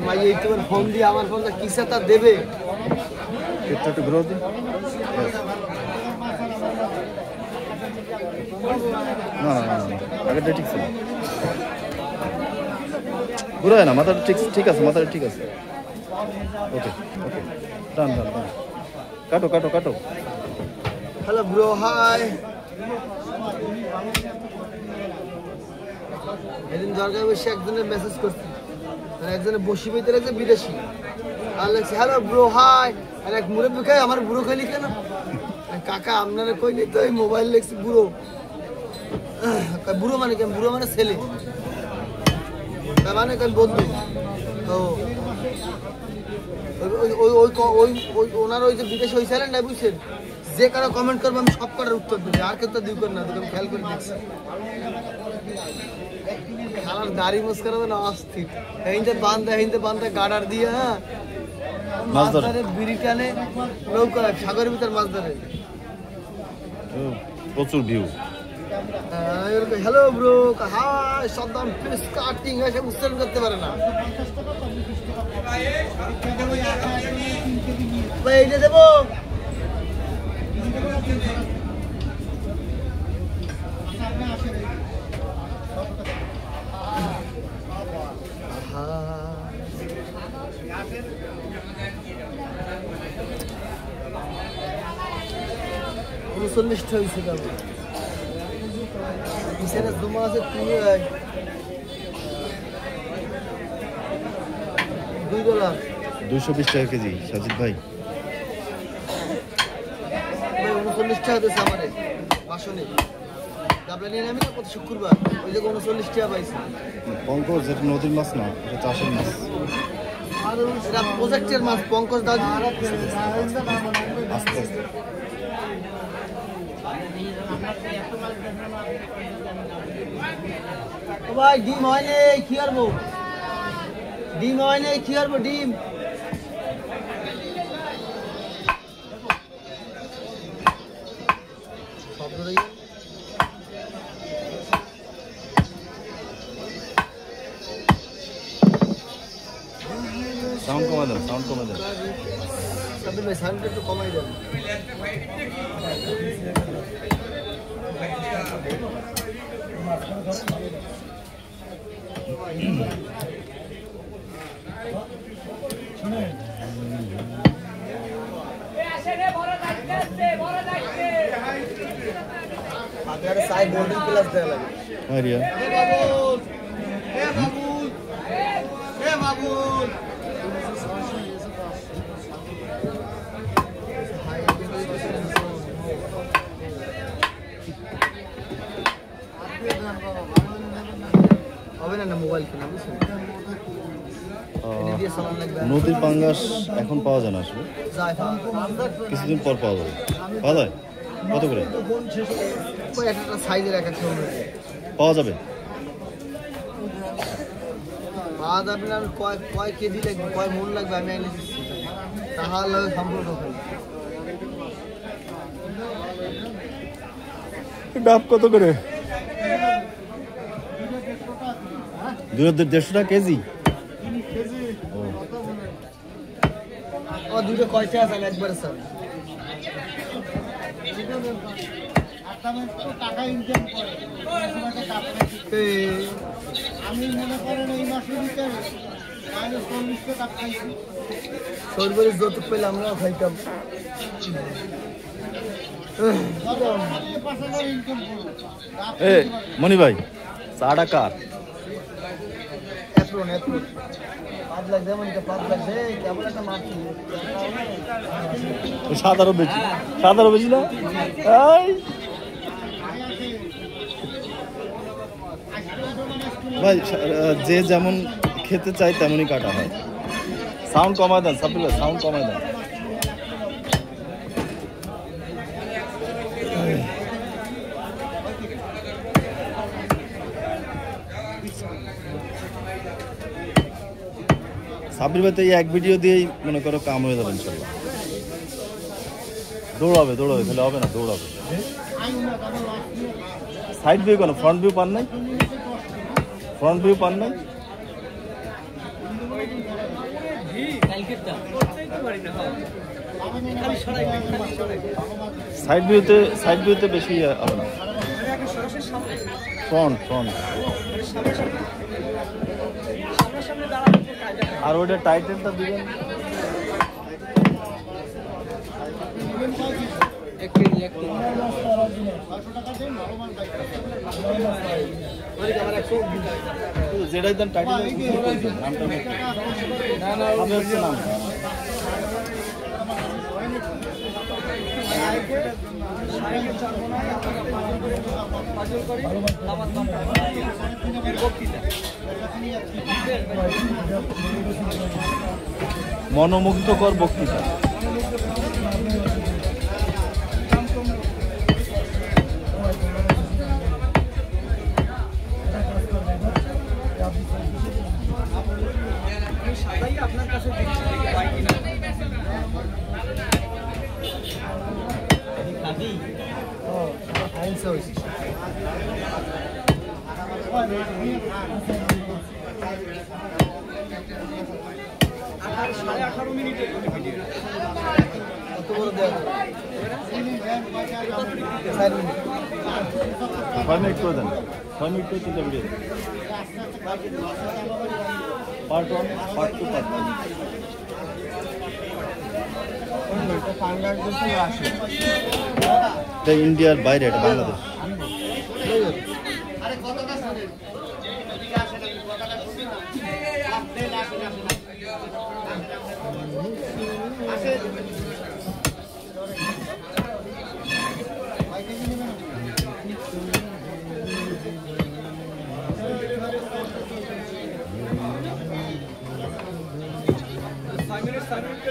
ভাই এই তোমার ফোন দিয়ে আমার ফোনটা কিসে তা দেবে একটু ঘুরো দিন না না না আগেরটা ঠিক ছিল ঘুরো না মাথাটা ঠিক আছে মাথাটা ঠিক আছে ওকে ওকে ডান ডান ডান কাটো কাটো কাটো হ্যালো ব্রো হাই এদিন দরকার বসে একজনের মেসেজ করছি আর একজনে বসি বইতে লাগছে বিদেশি আর লাগছে হ্যালো ব্রো হাই আর এক মুরব্বী খাই আমার বুড়ো খালি কেন কাকা আপনারা কইনি তো এই মোবাইল লেগছি বুড়ো বুড়ো মানে কেন বুড়ো মানে ছেলে তার মানে কেন বন্ধু তো ওই ওনার ওই যে বিদেশে ওই ছিলেন না বুঝছেন যে কারো কমেন্ট করবো আমি সব কটার উত্তর দেবো আর কেউ তো দিই কর না তুমি খেয়াল করে দেখছি খালার দাড়ি মুস্কার না অস্থির হিন্দে বান্ধে গাডার দিয়ে হ্যাঁ মাছ ধরে বিড়ি টানে নৌকা সাগরের ভিতর মাছ ধরে প্রচুর view hello bro hi Saddam fish cutting এসে উচ্চারণ করতে পারে না ভাই এইটা দেবো উনচল্লিশটা হয়েছে কেমন পিছনে জমা আছে $2 220 টাকা কেজি সাজিদ ভাই 39 টাকা দিয়েছে আমারে বাসনে গাবলা নিয়ে নামি না কত শুক্রবার ওই যে 39 টাকা পাইছি পঙ্কজ এটা নদীর মাছ না এটা চাষের মাছ আর এটা প্রজেক্টের মাছ পঙ্কজ দাদু আস্তে আস্তে ও ভাই ডিম হয় নেই কি করবো ডিম হয় নেই কি করবো ডিম সাউন্ড কমাই দেন সাবির ভাই সাউন্ড একটু কমাই দেন আপনারা সাই বোর্ডিং ক্লাস দেওয়া লাগে আরিয়া বাবুল হবে না মোবাইল কিনা বুঝছেন নদীর পাঙ্গাস এখন পাওয়া যায় না আসলে কিছুদিন পর পাওয়া যাবে কত করে একটা সাইজের এক একটা পাওয়া যাবে পাওয়া যাবে না কয় কেজি লাগবে কয় মন লাগবে আমি এনে দিচ্ছি তাহলে সম্পর্ক ডাব কত করে 150 টাকা কেজি ও দুটো কয়টা আছে একবার স্যার টাকা ইনকাম করে আমি মনে করেন এই মাসের ভিতরে 40 টাকা খাইছি সরবরে যতটুকু পেলে আমরাও খাইতাম মনি ভাই চাটা কার এপ্রন 5 লাখ যেমন 5 লাখ দে কেমন একটা মারছি সাধারণ বেশি না ভাই যে যেমন খেতে চাই তেমনই কাটা হয় সাউন্ড কমায় দেন সাবিল্লা সাউন্ড কমায় দেন সাবির ভাই তো এই এক ভিডিও দিয়েই মনে করো কাম হয়ে যাবে ইনশাল্লাহ দৌড়াবে তাহলে হবে না দৌড়াবে সাইড ভিউ কেন ফ্রন্ট ভিউ পান নাই সাইড ভিউতে বেশি হবে না, ফ্রন্ট আর ওইটা টাইটেলটা দিবেন। যেটাই দেন টাইটেল নাম মনোমুগ্ধকর বক্তৃতা। মিনিট করে দেন, 6 মিনিট করে 3টা ভিডিও, পার্ট 1 পার্ট 2 পার্ট 3। এটা ইন্ডিয়ার বাইরে, এটা বাংলাদেশ। Five minutes, 5 minutes,